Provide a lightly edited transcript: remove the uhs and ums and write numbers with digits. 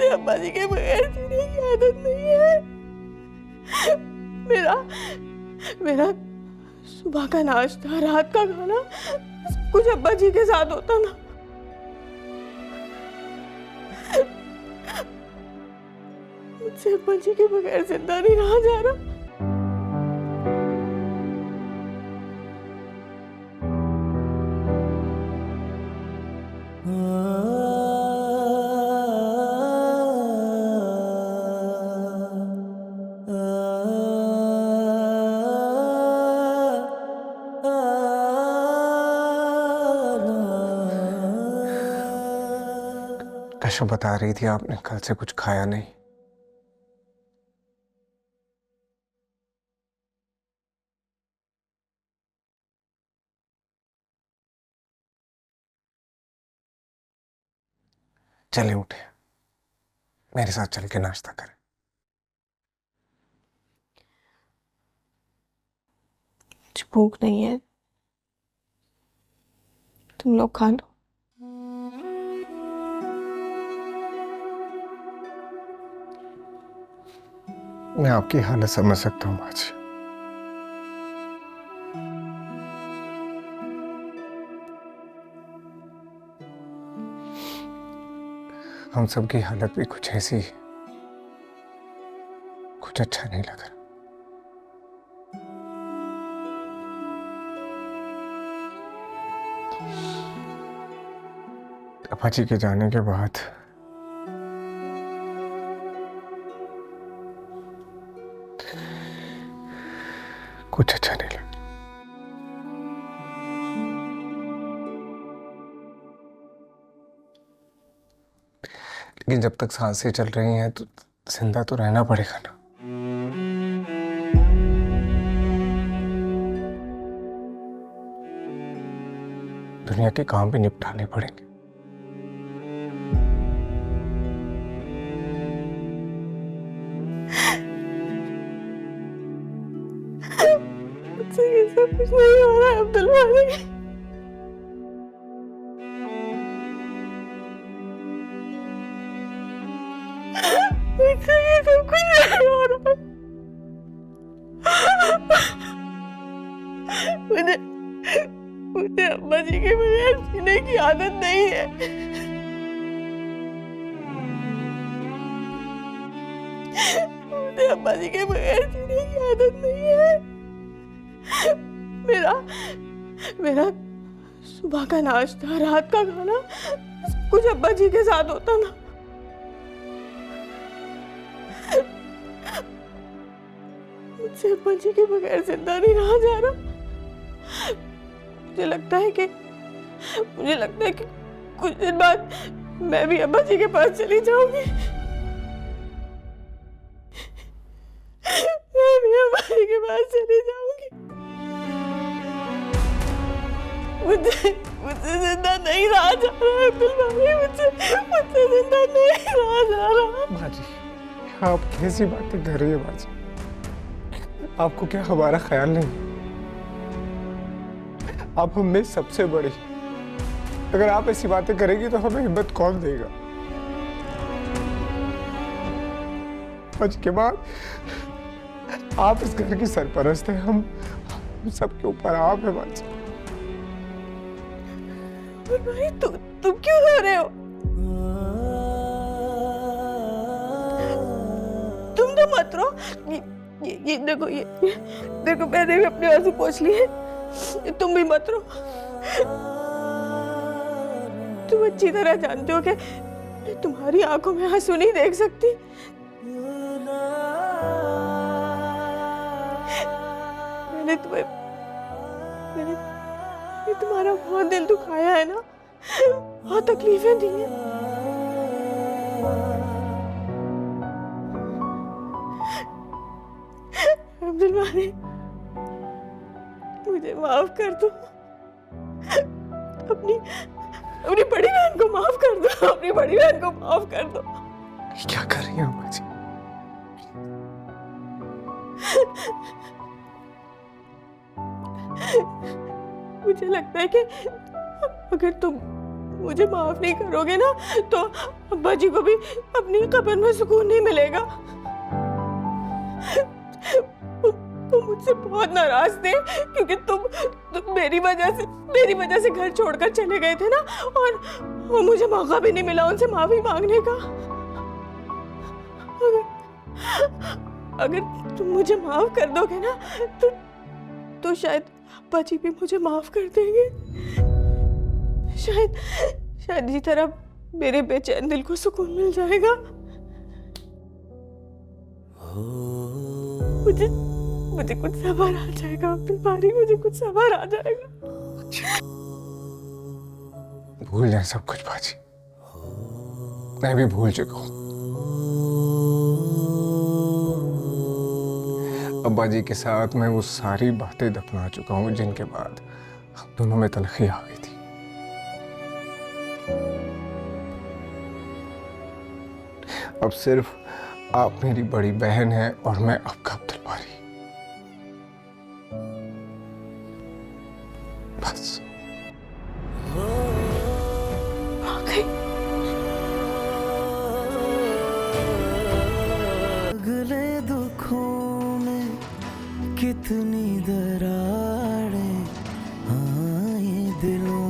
मुझे अम्मा जी के बगैर जीने की आदत नहीं है। मेरा मेरा सुबह का नाश्ता, रात का खाना, सब कुछ अब्बा जी के साथ होता ना। मुझसे अब्बा जी के बगैर जिंदा नहीं रहा जा रहा। कशा बता रही थी आपने कल से कुछ खाया नहीं। चले उठे, मेरे साथ चल के नाश्ता करें। मुझे भूख नहीं है, तुम लोग खा लो। मैं आपकी हालत समझ सकता हूँ आज। हम सबकी हालत भी कुछ ऐसी है, कुछ अच्छा नहीं लग रहा। अप्पा जी के जाने के बाद कुछ अच्छा नहीं लगा। लेकिन जब तक सांसें चल रही हैं तो जिंदा तो रहना पड़ेगा ना। दुनिया के काम भी निपटाने पड़ेंगे। मुझसे ये सब कुछ नहीं हो रहा है अब्दुल वाली। मुझसे ये सब कुछ नहीं हो रहा। मुझे मुझे अम्मा जी के बगैर जीने की आदत नहीं है। मुझे अम्मा जी के बगैर जीने की आदत नहीं है। मेरा मेरा सुबह का नाश्ता, रात का खाना, सब कुछ अब्बा जी के साथ होता ना। मुझसे अब्बा जी के बगैर जिंदा नहीं रहा जा रहा। मुझे लगता है कि कुछ दिन बाद मैं भी अब्बा जी के पास चली जाऊंगी। मैं भी अब्बा जी के पास चली जाऊंगी। मुझसे जिंदा नहीं रहा जा रहा अब्दुल भाई, मुझसे जिंदा नहीं रहा जा रहा। माँ जी, आप कैसी बातें कर रही है माँ जी? आपको क्या हमारा ख्याल नहीं? आप हम में सबसे बड़ी, अगर आप ऐसी बातें करेंगी तो हमें हिम्मत कौन देगा? आज के बाद आप इस घर की सरपरस्त हैं, हम सबके ऊपर आप है माँ जी। भाई तुम क्यों रो रहे हो? तुम तो मत रो। ये देखो, ये देखो, मैंने भी अपने आंसू पोंछ लिए। तुम भी मत रो। तुम अच्छी तरह जानते हो कि तुम्हारी आंखों में आंसू नहीं देख सकती। मैंने तुम्हारा बहुत दिल दुखाया है ना, बहुत तकलीफें दी हैं। अब्दुल वाली, मुझे माफ कर दो। अपनी बड़ी बहन को माफ कर दो। अपनी बड़ी बहन को माफ कर दो। क्या कर रही हैं अम्मा जी? मुझे लगता है कि अगर मुझे माफ नहीं करोगे ना तो अब्बा जी को भी अपनी कब्र में सुकून नहीं मिलेगा। तुम मुझसे बहुत नाराज थे क्योंकि तुम मेरी वजह से घर छोड़कर चले गए थे ना, और मुझे मौका भी नहीं मिला उनसे माफी मांगने का। अगर तुम मुझे माफ कर दोगे ना तो शायद अब्बा जी भी मुझे माफ कर देंगे। शायद इसी तरह मेरे बेचैन दिल को सुकून मिल जाएगा। मुझे कुछ सबर आ जाएगा अब्दुल बारी, मुझे कुछ सबर आ जाएगा। भूल जाए सब कुछ बाजी, मैं भी भूल चुका हूं। अब्बा जी के साथ मैं वो सारी बातें दफना चुका हूं जिनके बाद हम दोनों में तलखी आ गई थी। अब सिर्फ आप मेरी बड़ी बहन हैं और मैं आपका अब्दुल बारी, बस। अगले दुखों में कितनी दरारें आए दिलों